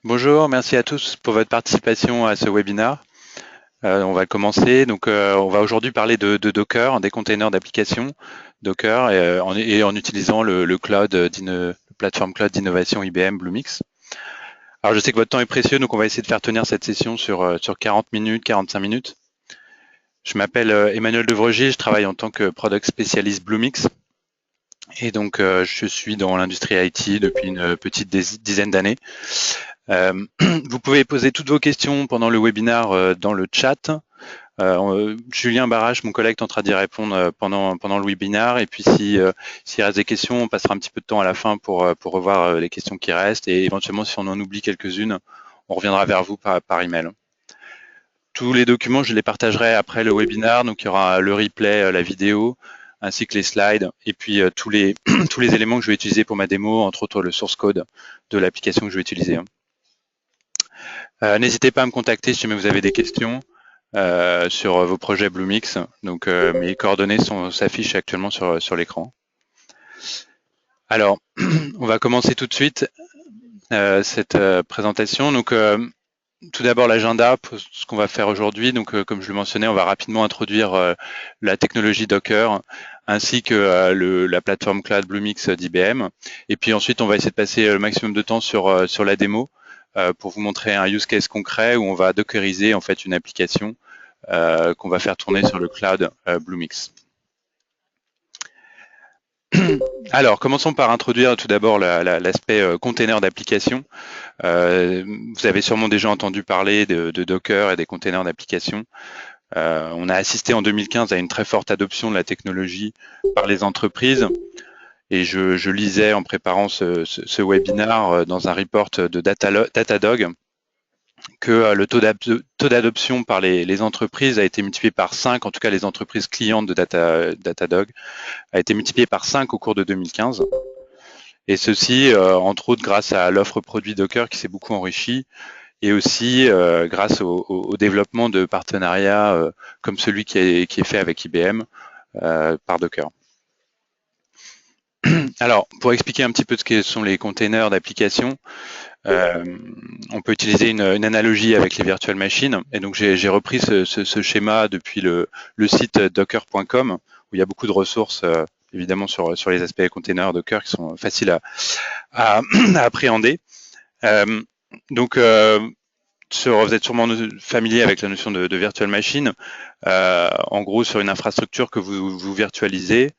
Bonjour, merci à tous pour votre participation à ce webinaire. On va commencer. Donc, on va aujourd'hui parler de Docker, des containers d'application Docker et en utilisant le cloud, le plateforme cloud d'innovation IBM Bluemix. Alors, je sais que votre temps est précieux, donc on va essayer de faire tenir cette session sur 40 minutes, 45 minutes. Je m'appelle Emmanuel Devregier, je travaille en tant que product spécialiste Bluemix. Et donc, je suis dans l'industrie IT depuis une petite dizaine d'années. Vous pouvez poser toutes vos questions pendant le webinaire dans le chat. Julien Barache, mon collègue, tentera d'y répondre pendant le webinaire. Et puis, s'il reste des questions, on passera un petit peu de temps à la fin pour revoir les questions qui restent. Et éventuellement, si on en oublie quelques-unes, on reviendra vers vous par email. Tous les documents, je les partagerai après le webinaire. Donc, il y aura le replay, la vidéo, ainsi que les slides. Et puis, tous les éléments que je vais utiliser pour ma démo, entre autres le source code de l'application que je vais utiliser. N'hésitez pas à me contacter si jamais vous avez des questions sur vos projets Bluemix. Donc, mes coordonnées s'affichent actuellement sur l'écran. Alors, on va commencer tout de suite cette présentation. Donc, tout d'abord l'agenda, ce qu'on va faire aujourd'hui. Donc, comme je le mentionnais, on va rapidement introduire la technologie Docker ainsi que la plateforme cloud Bluemix d'IBM. Et puis ensuite, on va essayer de passer le maximum de temps sur la démo pour vous montrer un use case concret où on va dockeriser en fait une application qu'on va faire tourner sur le cloud Bluemix. Alors, commençons par introduire tout d'abord l'aspect container d'application. Vous avez sûrement déjà entendu parler de Docker et des containers d'application. On a assisté en 2015 à une très forte adoption de la technologie par les entreprises. Et je lisais en préparant ce webinaire dans un report de Datadog que le taux d'adoption par les entreprises a été multiplié par 5, en tout cas les entreprises clientes de Datadog, a été multiplié par 5 au cours de 2015. Et ceci, entre autres, grâce à l'offre produit Docker qui s'est beaucoup enrichie et aussi grâce au développement de partenariats comme celui qui est fait avec IBM par Docker. Alors, pour expliquer un petit peu ce que sont les containers d'application, on peut utiliser une analogie avec les virtual machines. Et donc, j'ai repris ce schéma depuis le site docker.com, où il y a beaucoup de ressources, évidemment, sur les aspects containers Docker qui sont faciles à appréhender. Donc, vous êtes sûrement familier avec la notion de virtual machine. En gros, sur une infrastructure que vous virtualisez,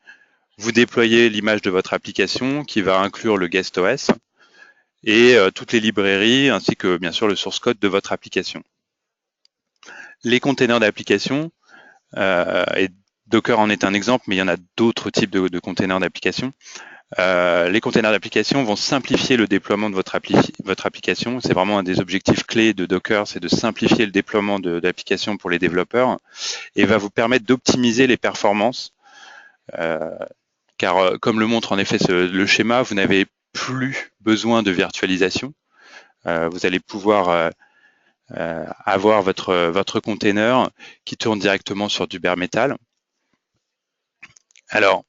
vous déployez l'image de votre application qui va inclure le guest OS et toutes les librairies ainsi que bien sûr le source code de votre application. Les containers d'application, et Docker en est un exemple, mais il y en a d'autres types de containers d'application. Les containers d'application vont simplifier le déploiement de votre application. C'est vraiment un des objectifs clés de Docker, c'est de simplifier le déploiement d'applications pour les développeurs et va vous permettre d'optimiser les performances. Car comme le montre en effet le schéma, vous n'avez plus besoin de virtualisation. Vous allez pouvoir avoir votre container qui tourne directement sur du bare metal. Alors,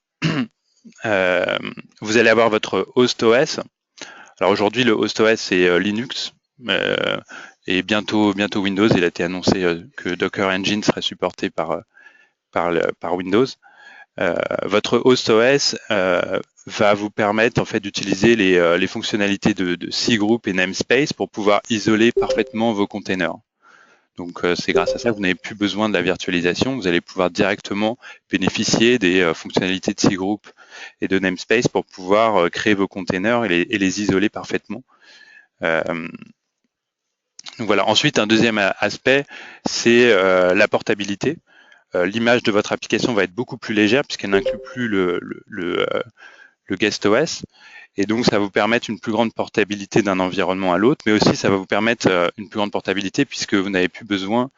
vous allez avoir votre host OS. Alors aujourd'hui, le host OS c'est Linux et bientôt Windows. Il a été annoncé que Docker Engine serait supporté par Windows. Votre host OS va vous permettre en fait d'utiliser les fonctionnalités de cgroup et namespace pour pouvoir isoler parfaitement vos containers. Donc c'est grâce à ça que vous n'avez plus besoin de la virtualisation. Vous allez pouvoir directement bénéficier des fonctionnalités de cgroup et de namespace pour pouvoir créer vos containers et les isoler parfaitement. Donc voilà. Ensuite, un deuxième aspect, c'est la portabilité. L'image de votre application va être beaucoup plus légère puisqu'elle n'inclut plus le guest OS. Et donc, ça va vous permettre une plus grande portabilité d'un environnement à l'autre, mais aussi ça va vous permettre une plus grande portabilité puisque vous n'avez plus besoin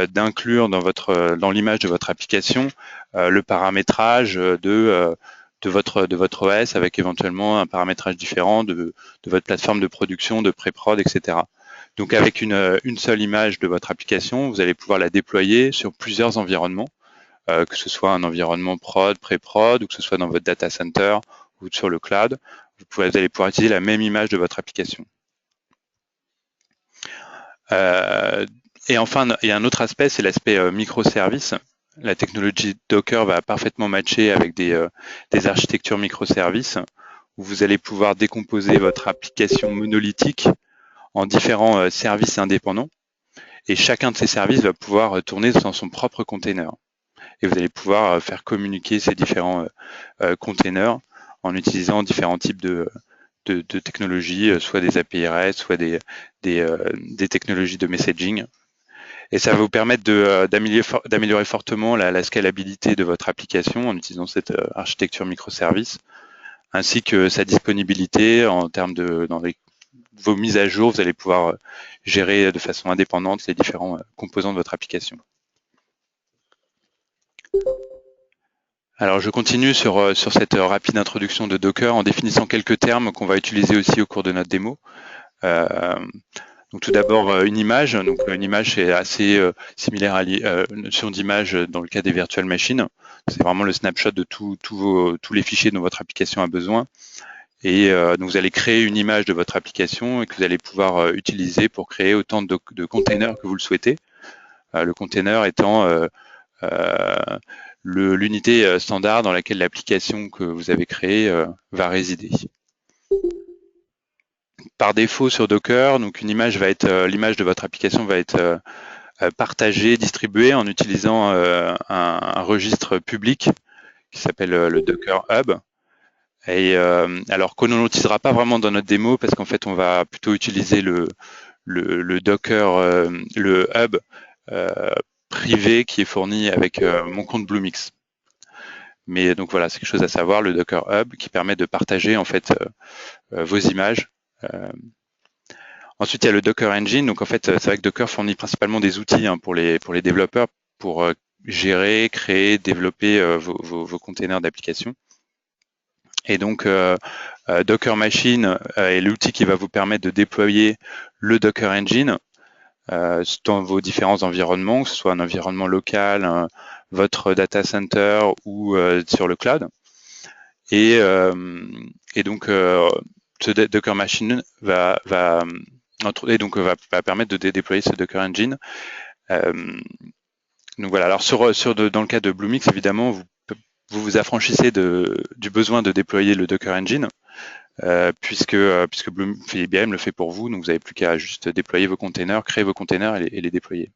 d'inclure dans l'image de votre application le paramétrage de votre OS avec éventuellement un paramétrage différent de votre plateforme de production, de pré-prod, etc. Donc, avec une seule image de votre application, vous allez pouvoir la déployer sur plusieurs environnements, que ce soit un environnement prod, pré-prod, ou que ce soit dans votre data center ou sur le cloud. Vous allez pouvoir utiliser la même image de votre application. Et enfin, il y a un autre aspect, c'est l'aspect microservice. La technologie Docker va parfaitement matcher avec des architectures microservices où vous allez pouvoir décomposer votre application monolithique en différents services indépendants. Et chacun de ces services va pouvoir tourner dans son propre container. Et vous allez pouvoir faire communiquer ces différents containers en utilisant différents types de technologies, soit des API REST, soit des technologies de messaging. Et ça va vous permettre d'améliorer fortement la scalabilité de votre application en utilisant cette architecture microservice, ainsi que sa disponibilité en termes dans vos mises à jour. Vous allez pouvoir gérer de façon indépendante les différents composants de votre application. Alors je continue sur cette rapide introduction de Docker en définissant quelques termes qu'on va utiliser aussi au cours de notre démo. Donc tout d'abord une image. Donc une image c'est assez similaire à une notion d'image dans le cas des virtual machines. C'est vraiment le snapshot de tous les fichiers dont votre application a besoin. Et donc vous allez créer une image de votre application et que vous allez pouvoir utiliser pour créer autant de containers que vous le souhaitez. Le container étant l'unité standard dans laquelle l'application que vous avez créée va résider. Par défaut sur Docker, donc une image va être l'image de votre application va être partagée, distribuée en utilisant un registre public qui s'appelle le Docker Hub. Et alors qu'on ne l'utilisera pas vraiment dans notre démo parce qu'en fait on va plutôt utiliser le Docker, le Hub privé qui est fourni avec mon compte Bluemix. Mais donc voilà, c'est quelque chose à savoir, le Docker Hub qui permet de partager en fait vos images. Ensuite, il y a le Docker Engine. Donc en fait, c'est vrai que Docker fournit principalement des outils pour les développeurs pour gérer, créer, développer vos containers d'application. Et donc Docker Machine est l'outil qui va vous permettre de déployer le Docker Engine dans vos différents environnements, que ce soit un environnement local, votre data center ou sur le cloud. Et donc ce Docker Machine va permettre de déployer ce Docker Engine. Donc voilà. Alors dans le cas de Bluemix, évidemment, vous vous affranchissez du besoin de déployer le Docker Engine. Puisque IBM le fait pour vous, donc vous n'avez plus qu'à juste déployer vos containers, créer vos containers et les déployer.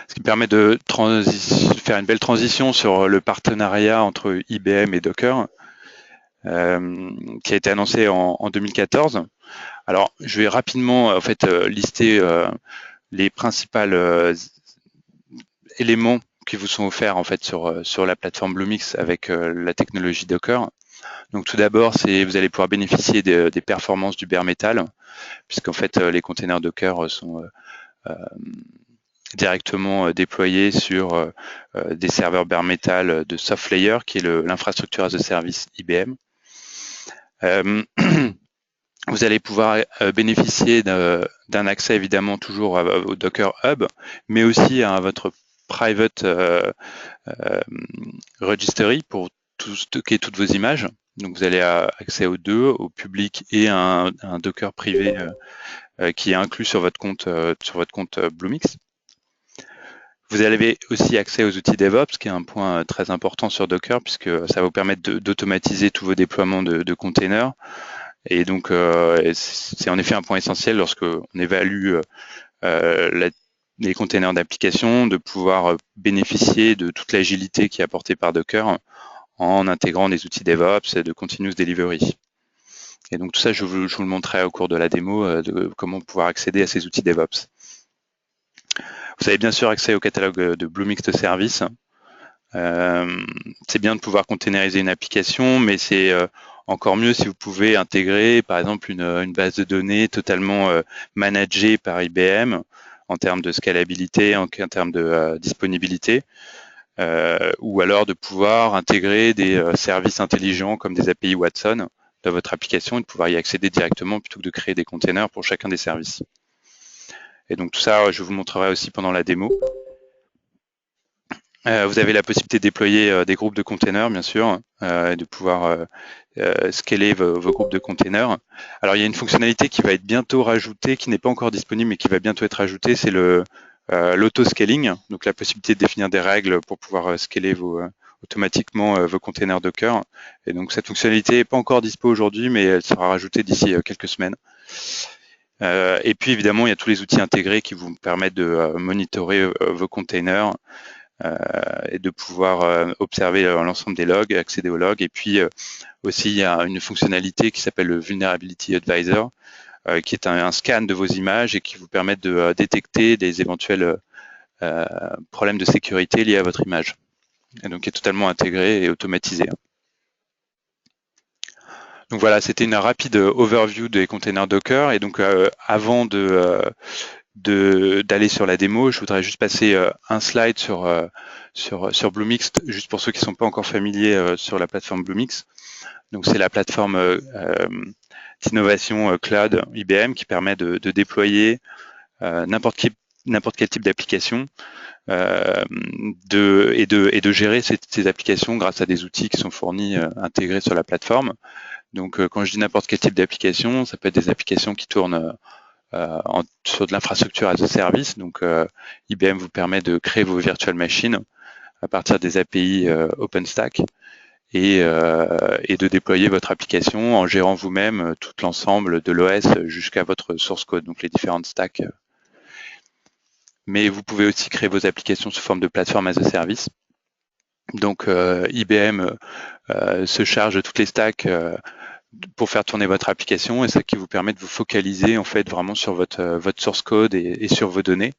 Ce qui permet de faire une belle transition sur le partenariat entre IBM et Docker, qui a été annoncé en 2014. Alors, je vais rapidement en fait lister les principaux éléments qui vous sont offerts en fait sur la plateforme Bluemix avec la technologie Docker. Donc tout d'abord, vous allez pouvoir bénéficier des performances du bare metal, puisqu'en fait les containers Docker sont directement déployés sur des serveurs bare metal de SoftLayer, qui est l'infrastructure as a service IBM. Vous allez pouvoir bénéficier d'un accès évidemment toujours au Docker Hub, mais aussi à votre private registry pour stocker toutes vos images. Donc vous allez accès aux deux, au public et à un Docker privé qui est inclus sur votre compte Bluemix. Vous avez aussi accès aux outils DevOps, qui est un point très important sur Docker, puisque ça va vous permettre d'automatiser tous vos déploiements de containers. Et donc c'est en effet un point essentiel lorsque on évalue les containers d'application, de pouvoir bénéficier de toute l'agilité qui est apportée par Docker en intégrant des outils DevOps et de continuous delivery. Et donc tout ça, je vous le montrerai au cours de la démo de comment pouvoir accéder à ces outils DevOps. Vous avez bien sûr accès au catalogue de Bluemix de services. C'est bien de pouvoir containeriser une application, mais c'est encore mieux si vous pouvez intégrer par exemple une base de données totalement managée par IBM en termes de scalabilité, en termes de disponibilité. Ou alors de pouvoir intégrer des services intelligents comme des API Watson dans votre application et de pouvoir y accéder directement plutôt que de créer des containers pour chacun des services. Et donc tout ça, je vous montrerai aussi pendant la démo. Vous avez la possibilité de déployer des groupes de containers, bien sûr, et de pouvoir scaler vos groupes de containers. Alors, il y a une fonctionnalité qui va être bientôt rajoutée, qui n'est pas encore disponible, mais qui va bientôt être ajoutée, c'est l'auto-scaling, donc la possibilité de définir des règles pour pouvoir scaler automatiquement vos containers Docker. Et donc, cette fonctionnalité n'est pas encore dispo aujourd'hui, mais elle sera rajoutée d'ici quelques semaines. Et puis, évidemment, il y a tous les outils intégrés qui vous permettent de monitorer vos containers, et de pouvoir observer l'ensemble des logs, accéder aux logs. Et puis aussi, il y a une fonctionnalité qui s'appelle le Vulnerability Advisor, qui est un scan de vos images et qui vous permet de détecter des éventuels problèmes de sécurité liés à votre image. Et donc, qui est totalement intégré et automatisé. Donc voilà, c'était une rapide overview des containers Docker. Et donc, avant d'aller sur la démo, je voudrais juste passer un slide sur Bluemix, juste pour ceux qui ne sont pas encore familiers sur la plateforme Bluemix. Donc c'est la plateforme d'innovation cloud IBM qui permet de déployer n'importe quel type d'application et de gérer ces applications grâce à des outils qui sont fournis, intégrés sur la plateforme. Donc quand je dis n'importe quel type d'application, ça peut être des applications qui tournent sur de l'infrastructure as a service. Donc IBM vous permet de créer vos virtual machines à partir des API OpenStack et de déployer votre application en gérant vous-même tout l'ensemble de l'OS jusqu'à votre source code, donc les différentes stacks. Mais vous pouvez aussi créer vos applications sous forme de plateforme as a service. Donc IBM se charge de toutes les stacks pour faire tourner votre application, et ça qui vous permet de vous focaliser en fait vraiment sur votre source code et sur vos données,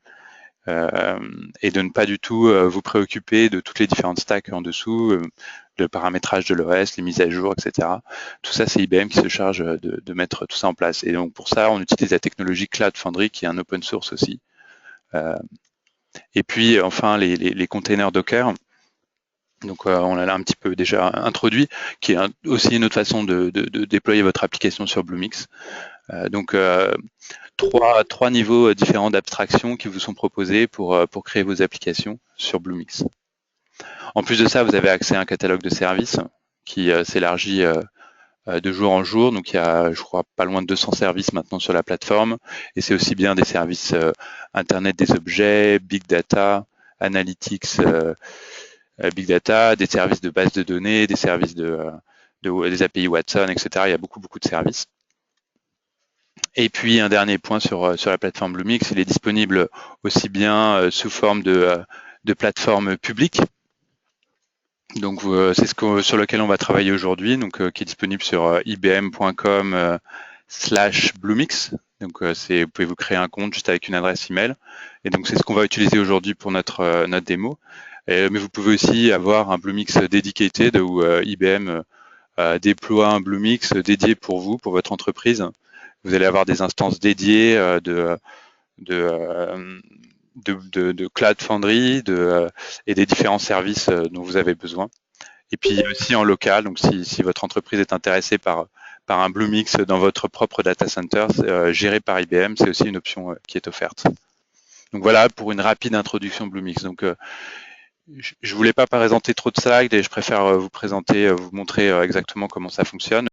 et de ne pas du tout vous préoccuper de toutes les différentes stacks en dessous, le paramétrage de l'OS, les mises à jour, etc. Tout ça, c'est IBM qui se charge de mettre tout ça en place. Et donc pour ça, on utilise la technologie Cloud Foundry, qui est un open source aussi. Et puis enfin les containers Docker. Donc on l'a un petit peu déjà introduit, qui est aussi une autre façon de déployer votre application sur Bluemix. Donc trois niveaux différents d'abstraction qui vous sont proposés pour créer vos applications sur Bluemix. En plus de ça, vous avez accès à un catalogue de services qui s'élargit de jour en jour. Donc il y a, je crois, pas loin de 200 services maintenant sur la plateforme. Et c'est aussi bien des services Internet des objets, Big Data, Analytics, Big Data, des services de base de données, des services des API Watson, etc. Il y a beaucoup de services. Et puis un dernier point sur la plateforme Bluemix, il est disponible aussi bien sous forme de plateforme publique. Donc c'est sur lequel on va travailler aujourd'hui, donc qui est disponible sur ibm.com/Bluemix. Donc vous pouvez vous créer un compte juste avec une adresse email. Et donc c'est ce qu'on va utiliser aujourd'hui pour notre démo. Mais vous pouvez aussi avoir un Bluemix dedicated où IBM déploie un Bluemix dédié pour vous, pour votre entreprise. Vous allez avoir des instances dédiées de Cloud Foundry et des différents services dont vous avez besoin. Et puis aussi en local, donc si votre entreprise est intéressée par un Bluemix dans votre propre data center géré par IBM, c'est aussi une option qui est offerte. Donc voilà pour une rapide introduction Bluemix. Donc je voulais pas présenter trop de slides et je préfère vous montrer exactement comment ça fonctionne.